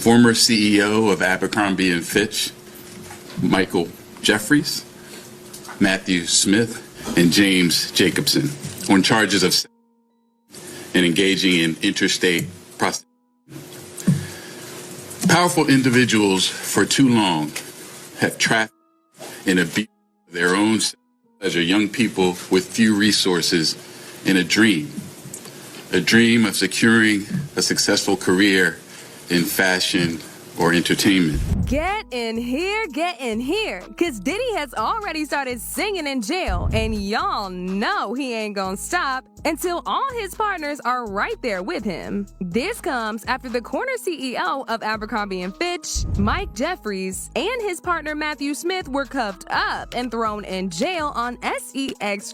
former CEO of Abercrombie Fitch, Michael Jefferies, Matthew Smith, and James Jacobson on charges of and engaging in interstate prostitution. Powerful individuals for too long have trafficked and abused their own pleasure young people with few resources in a dream of securing a successful career in fashion or entertainment. Get in here, cause Diddy has already started singing in jail, and y'all know he ain't gonna stop until all his partners are right there with him. This comes after the corner CEO of Abercrombie Fitch, Mike Jefferies, and his partner Matthew Smith were cuffed up and thrown in jail on S.E.X.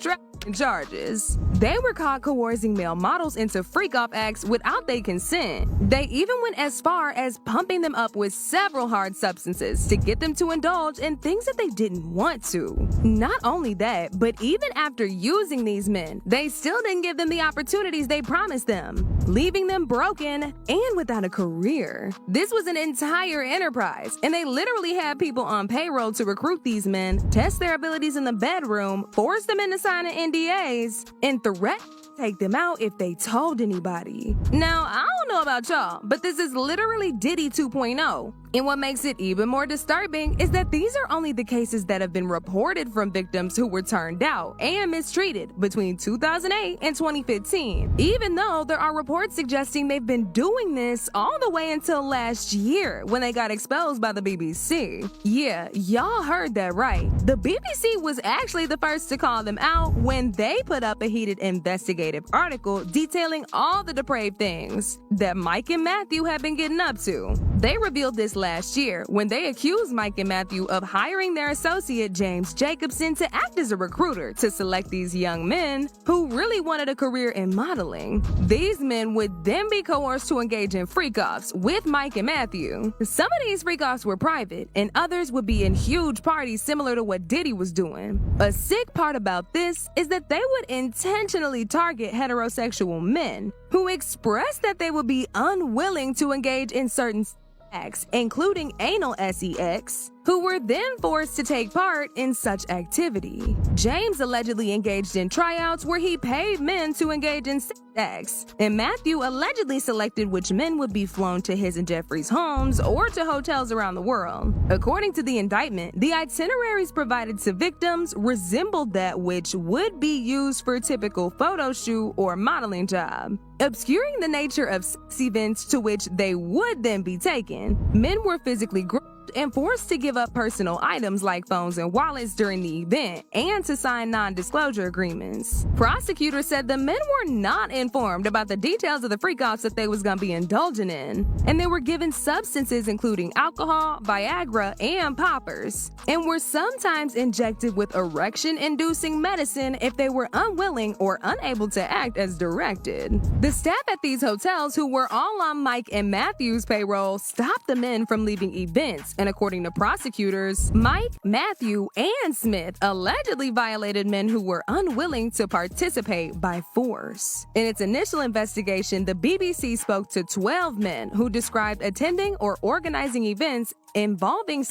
charges. They were caught coercing male models into freak-off acts without their consent. They even went as far as pumping them up with several hard substances to get them to indulge in things that they didn't want to. Not only that, but even after using these men, they still didn't give them the opportunities they promised them, leaving them broken and without a career. This was an entire enterprise, and they literally had people on payroll to recruit these men, test their abilities in the bedroom, force them into signing NDAs, and threaten to take them out if they told anybody. Now, I don't know about y'all, but this is literally Diddy 2.0. And what makes it even more disturbing is that these are only the cases that have been reported from victims who were turned out and mistreated between 2008 and 2015, even though there are reports suggesting they've been doing this all the way until last year when they got exposed by the BBC. Yeah, y'all heard that right. The BBC was actually the first to call them out when they put up a heated investigative article detailing all the depraved things that Mike and Matthew had been getting up to. They revealed this last year when they accused Mike and Matthew of hiring their associate James Jacobson to act as a recruiter to select these young men who really wanted a career in modeling. These men would then be coerced to engage in freak-offs with Mike and Matthew. Some of these freak-offs were private, and others would be in huge parties similar to what Diddy was doing. A sick part about this is that they would intentionally target heterosexual men who expressed that they would be unwilling to engage in certain acts, including anal S.E.X., who were then forced to take part in such activity. James allegedly engaged in tryouts where he paid men to engage in sex acts, and Matthew allegedly selected which men would be flown to his and Jeffrey's homes or to hotels around the world. According to the indictment, the itineraries provided to victims resembled that which would be used for a typical photo shoot or modeling job, obscuring the nature of sex events to which they would then be taken. Men were physically groped and forced to give up personal items like phones and wallets during the event and to sign non-disclosure agreements. Prosecutors said the men were not informed about the details of the freak-offs that they was gonna be indulging in, and they were given substances including alcohol, Viagra, and poppers, and were sometimes injected with erection-inducing medicine if they were unwilling or unable to act as directed. The staff at these hotels, who were all on Mike and Matthew's payroll, stopped the men from leaving events, and according to prosecutors, Mike, Matthew, and Smith allegedly violated men who were unwilling to participate by force. In its initial investigation, the BBC spoke to 12 men who described attending or organizing events involving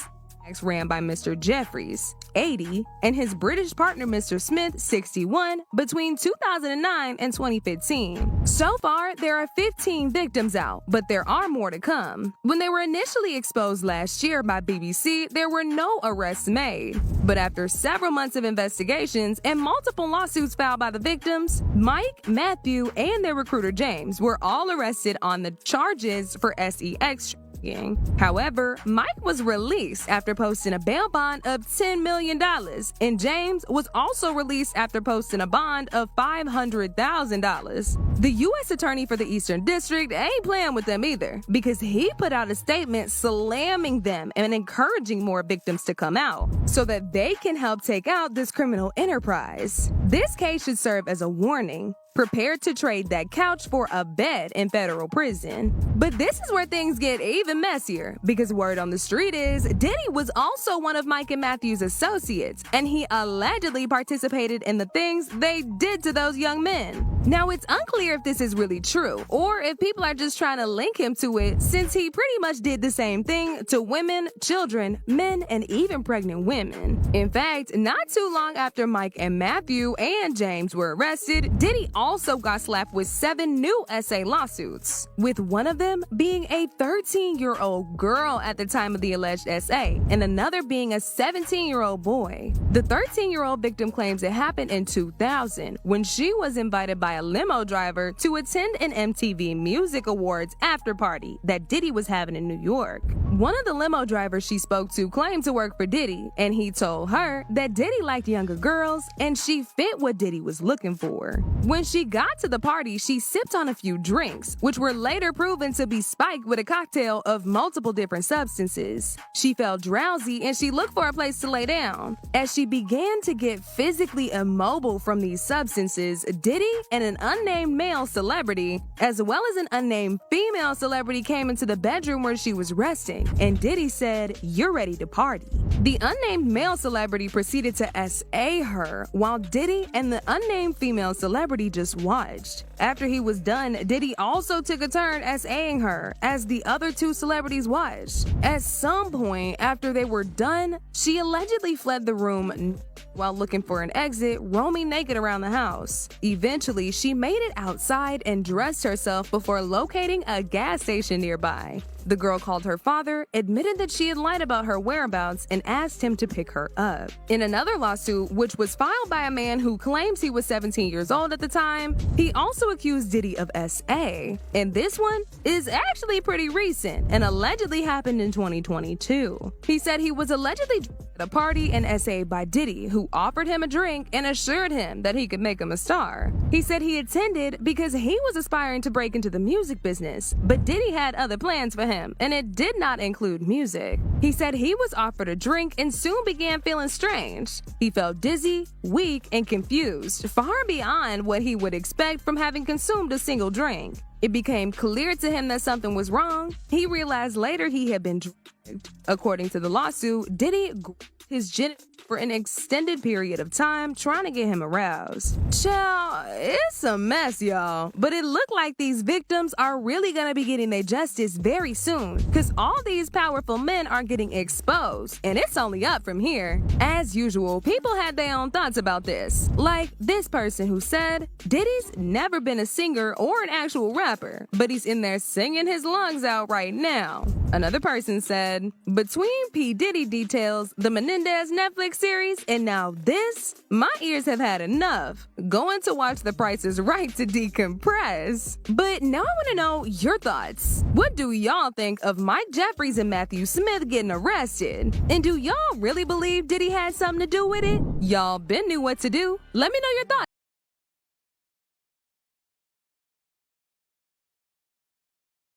acts ran by Mr. Jefferies, 80, and his British partner Mr. Smith, 61, between 2009 and 2015. So far, there are 15 victims out, but there are more to come. When they were initially exposed last year by BBC, there were no arrests made. But after several months of investigations and multiple lawsuits filed by the victims, Mike, Matthew, and their recruiter James were all arrested on the charges for S.E.X. However, Mike was released after posting a bail bond of $10 million, and James was also released after posting a bond of $500,000. The U.S. Attorney for the Eastern District ain't playing with them either, because he put out a statement slamming them and encouraging more victims to come out so that they can help take out this criminal enterprise. This case should serve as a warning. prepared to trade that couch for a bed in federal prison. But this is where things get even messier, because word on the street is Diddy was also one of Mike and Matthew's associates, and he allegedly participated in the things they did to those young men. Now, it's unclear if this is really true, or if people are just trying to link him to it, since he pretty much did the same thing to women, children, men, and even pregnant women. In fact, not too long after Mike and Matthew and James were arrested, Diddy also got slapped with 7 new SA lawsuits, with one of them being a 13-year-old girl at the time of the alleged SA, and another being a 17-year-old boy. The 13-year-old victim claims it happened in 2000 when she was invited by a limo driver to attend an MTV Music Awards after party that Diddy was having in New York. One of the limo drivers she spoke to claimed to work for Diddy, and he told her that Diddy liked younger girls and she fit what Diddy was looking for. When she got to the party, she sipped on a few drinks, which were later proven to be spiked with a cocktail of multiple different substances. She felt drowsy and she looked for a place to lay down. As she began to get physically immobile from these substances, Diddy and an unnamed male celebrity, as well as an unnamed female celebrity, came into the bedroom where she was resting, and Diddy said, "You're ready to party." The unnamed male celebrity proceeded to SA her, while Diddy and the unnamed female celebrity just watched. After he was done, Diddy also took a turn SAing her, as the other 2 celebrities watched. At some point after they were done, she allegedly fled the room while looking for an exit, roaming naked around the house. Eventually, she made it outside and dressed herself before locating a gas station nearby. The girl called her father, admitted that she had lied about her whereabouts, and asked him to pick her up. In another lawsuit, which was filed by a man who claims he was 17 years old at the time, he also accused Diddy of SA. And this one is actually pretty recent and allegedly happened in 2022. He said he was allegedly at a party and SA'd by Diddy, who offered him a drink and assured him that he could make him a star. He said he attended because he was aspiring to break into the music business, but Diddy had other plans for him, and it did not include music. He said he was offered a drink and soon began feeling strange. He felt dizzy, weak, and confused, far beyond what he would expect from having consumed a single drink. It became clear to him that something was wrong. He realized later he had been drugged. According to the lawsuit, Diddy gripped his genitals for an extended period of time, trying to get him aroused. Child, it's a mess, y'all. But it looked like these victims are really gonna be getting their justice very soon, because all these powerful men are getting exposed, and it's only up from here. As usual, people had their own thoughts about this. Like this person who said, Diddy's never been a singer or an actual rapper, but he's in there singing his lungs out right now. Another person said, between P. Diddy details, the Menendez Netflix series, and now this, my ears have had enough. Going to watch The Price is Right to decompress. But now I want to know your thoughts. What do y'all think of Mike Jefferies and Matthew Smith getting arrested? And do y'all really believe Diddy had something to do with it? Y'all been knew what to do. Let me know your thoughts.